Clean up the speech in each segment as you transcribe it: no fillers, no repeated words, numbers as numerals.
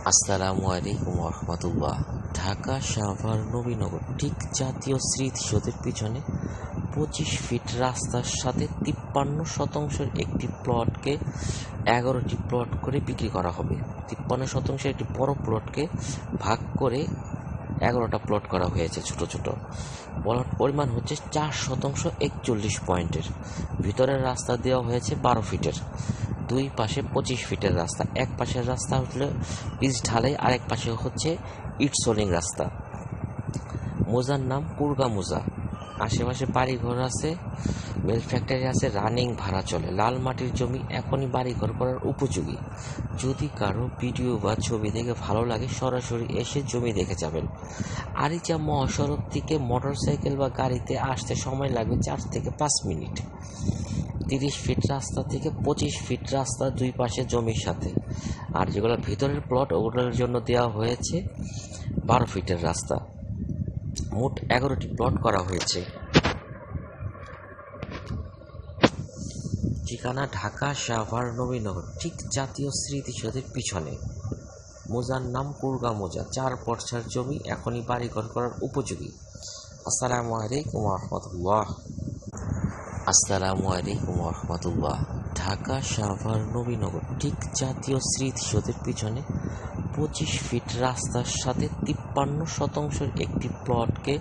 আসসালামু আলাইকুম রহমতুল্লাহ। ঢাকা সাভার নবীনগর ঠিক জাতীয় স্মৃতিসৌধের পিছনে 25 ফিট রাস্তার সাথে 53 শতাংশের একটি প্লটকে 11টি প্লট করে বিক্রি করা হবে। 53 শতাংশের একটি বড় প্লটকে ভাগ করে 11টা প্লট করা হয়েছে ছোট ছোট। প্লট পরিমাণ হচ্ছে 4 শতাংশ 41 পয়েন্টের। ভিতরের রাস্তা দেওয়া হয়েছে 12 ফিটের। দুই পাশে 25 ফিটের রাস্তা। এক পাশের রাস্তা হচ্ছে পিচ ঢালাই, আরেক পাশে হচ্ছে ইট সোলিং রাস্তা। মোজার নাম কুরগা মোজা। আশেপাশে বাড়িঘর আছে, মিল ফ্যাক্টরি আছে, রানিং ভাড়া চলে। লাল মাটির জমি, এখনই বাড়িঘর করার উপযোগী। যদি কারো ভিডিও বা ছবি দেখে ভালো লাগে সরাসরি এসে জমি দেখে যাবেন। আরিচা মহাসড়ক থেকে মোটরসাইকেল বা গাড়িতে আসতে সময় লাগবে 4 থেকে 5 মিনিট। 30 ফিট রাস্তা থেকে 25 ফিট রাস্তা দুই পাশে জমির সাথে। আর যেগুলো ভিতরের প্লট ওগুলোর জন্য দেওয়া হয়েছে 12 ফিটের রাস্তা। মোট 11টি প্লট করা হয়েছে। ঠিকানা ঢাকা সাভার নবীনগর ঠিক জাতীয় স্মৃতিসৌধের পিছনে। মোজার নাম কুরগা মোজা। 4 পর্চার জমি, এখনই বাড়িঘর করার উপযোগী। আসসালামু আলাইকুম রহমতুল্লাহ। আসসালামু আলাইকুম রহমতুল্লাহ। ঢাকা সাভার নবীনগর ঠিক জাতীয় স্মৃতিসৌধের পিছনে 25 ফিট রাস্তার সাথে 53 শতাংশের একটি প্লটকে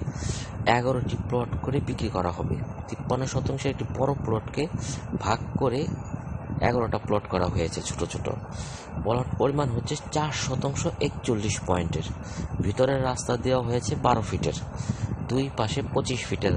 11টি প্লট করে বিক্রি করা হবে। 53 শতাংশের একটি বড় প্লটকে ভাগ করে 11টা প্লট করা হয়েছে ছোট ছোট। প্লট পরিমাণ হচ্ছে 4 শতাংশ 41 পয়েন্টের। ভিতরের রাস্তা দেওয়া হয়েছে 12 ফিটের। দুই পাশে 25 ফিটের